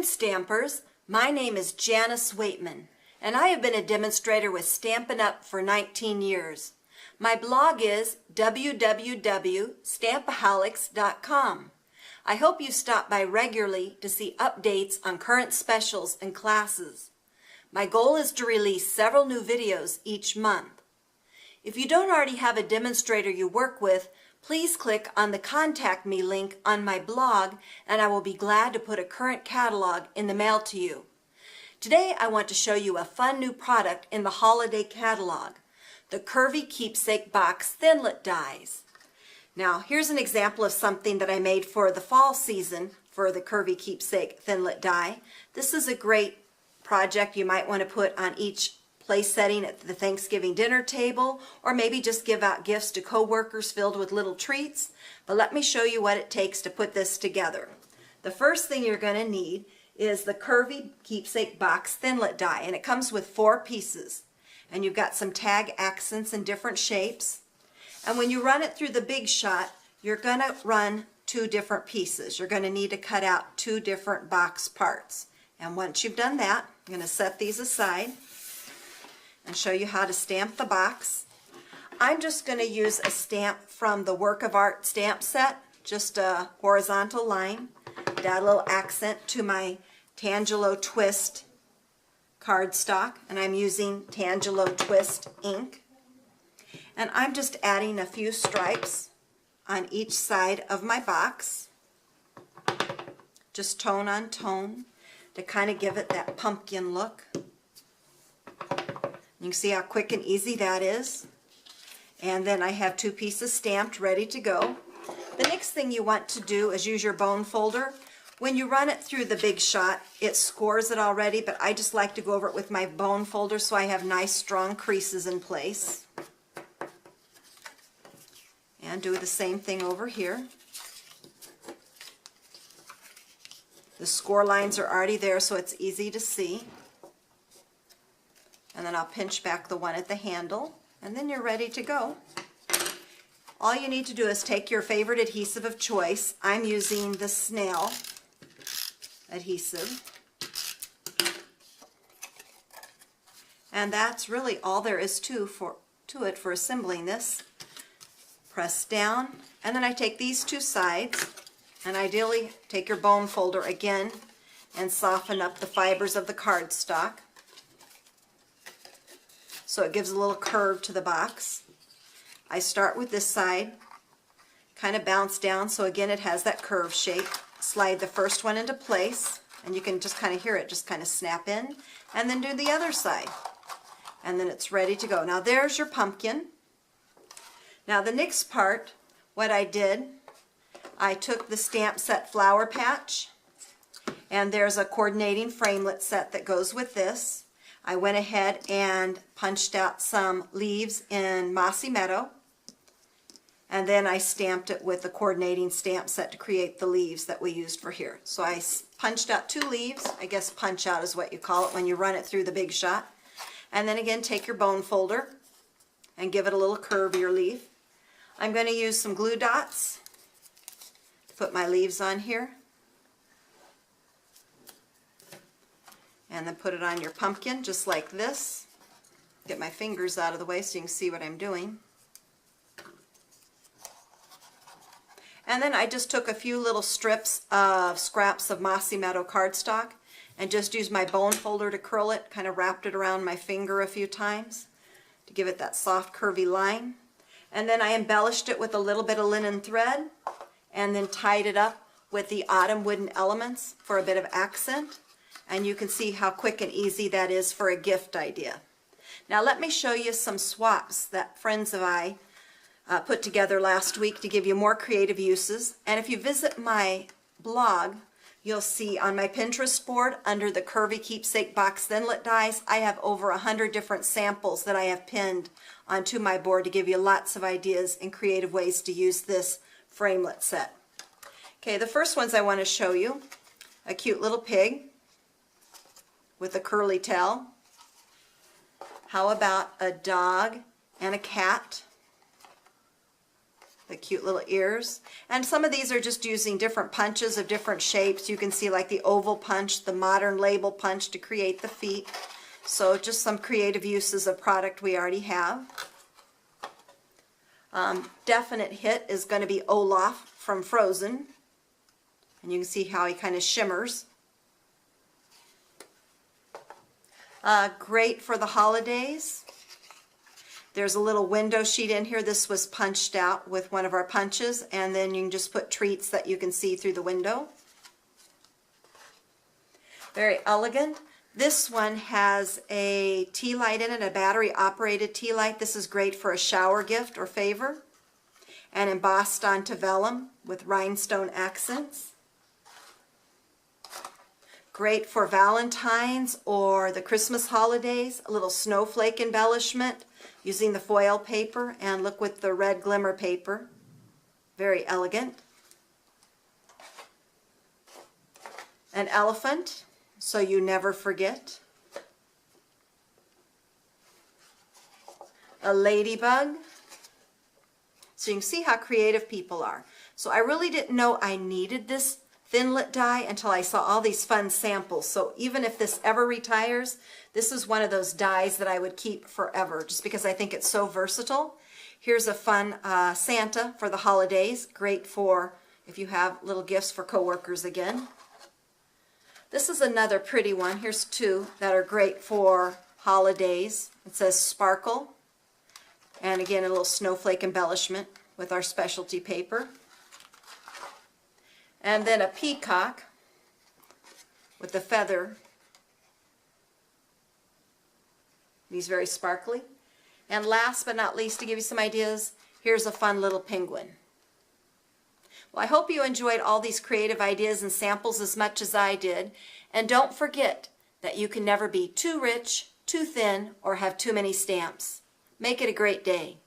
Stampers, my name is Janice Waitman, and I have been a demonstrator with Stampin' Up! For 19 years. My blog is www.StampaHOWLics.com. I hope you stop by regularly to see updates on current specials and classes. My goal is to release several new videos each month. If you don't already have a demonstrator you work with, please click on the Contact Me link on my blog, and I will be glad to put a current catalog in the mail to you. Today I want to show you a fun new product in the holiday catalog, the Curvy Keepsake Box Thinlit dies. Now here's an example of something that I made for the fall season for the Curvy Keepsake Thinlit die. This is a great project you might want to put on each place setting at the Thanksgiving dinner table, or maybe just give out gifts to co-workers filled with little treats. But let me show you what it takes to put this together. The first thing you're going to need is the Curvy Keepsake Box Thinlit die, and it comes with 4 pieces. And you've got some tag accents in different shapes. And when you run it through the Big Shot, you're going to run 2 different pieces. You're going to need to cut out 2 different box parts. And once you've done that, I'm going to set these aside and show you how to stamp the box. I'm just going to use a stamp from the Work of Art stamp set, just a horizontal line, add a little accent to my Tangelo Twist cardstock, and I'm using Tangelo Twist ink. And I'm just adding a few stripes on each side of my box, just tone on tone, to kind of give it that pumpkin look. You can see how quick and easy that is. And then I have 2 pieces stamped, ready to go. The next thing you want to do is use your bone folder. When you run it through the Big Shot, it scores it already, but I just like to go over it with my bone folder so I have nice strong creases in place. And do the same thing over here. The score lines are already there, so it's easy to see. And then I'll pinch back the one at the handle, and then you're ready to go. All you need to do is take your favorite adhesive of choice. I'm using the snail adhesive. And that's really all there is to it for assembling this. Press down, and then I take these 2 sides, and ideally take your bone folder again and soften up the fibers of the cardstock so it gives a little curve to the box. I start with this side, kind of bounce down so again it has that curve shape. Slide the first one into place, and you can just kind of hear it just kind of snap in, and then do the other side. And then it's ready to go. Now there's your pumpkin. Now the next part, what I did, I took the stamp set flower patch, and there's a coordinating framelit set that goes with this. I went ahead and punched out some leaves in Mossy Meadow, and then I stamped it with the coordinating stamp set to create the leaves that we used for here. So I punched out 2 leaves, I guess punch out is what you call it when you run it through the Big Shot. And then again take your bone folder and give it a little curvier leaf. I'm going to use some glue dots to put my leaves on here. And then put it on your pumpkin just like this. Get my fingers out of the way so you can see what I'm doing. And then I just took a few little strips of scraps of Mossy Meadow cardstock and just used my bone folder to curl it, kind of wrapped it around my finger a few times to give it that soft curvy line. And then I embellished it with a little bit of linen thread and then tied it up with the autumn wooden elements for a bit of accent. And you can see how quick and easy that is for a gift idea. Now let me show you some swaps that friends of I put together last week to give you more creative uses. And if you visit my blog, you'll see on my Pinterest board under the Curvy Keepsake Box Thinlit dies, I have over 100 different samples that I have pinned onto my board to give you lots of ideas and creative ways to use this framelit set. Okay, the first ones I want to show you, a cute little pig with a curly tail. How about a dog and a cat? the cute little ears. And some of these are just using different punches of different shapes. You can see like the oval punch, the modern label punch to create the feet. So just some creative uses of product we already have. Definite hit is going to be Olaf from Frozen. And you can see how he kind of shimmers. Great for the holidays. There's a little window sheet in here. This was punched out with one of our punches, and then you can just put treats that you can see through the window. Very elegant. This one has a tea light in it, a battery operated tea light. This is great for a shower gift or favor. And embossed onto vellum with rhinestone accents. Great for Valentine's or the Christmas holidays. A little snowflake embellishment using the foil paper, and look with the red glimmer paper. Very elegant. An elephant, so you never forget. A ladybug. So you can see how creative people are. So I really didn't know I needed this Thinlit die until I saw all these fun samples. So even if this ever retires, this is one of those dies that I would keep forever just because I think it's so versatile. Here's a fun Santa for the holidays. Great for if you have little gifts for coworkers again. This is another pretty one. Here's two that are great for holidays. It says Sparkle. And again, a little snowflake embellishment with our specialty paper. And then a peacock with the feather. These very sparkly. And last but not least, to give you some ideas, here's a fun little penguin. Well, I hope you enjoyed all these creative ideas and samples as much as I did. And don't forget that you can never be too rich, too thin, or have too many stamps. Make it a great day.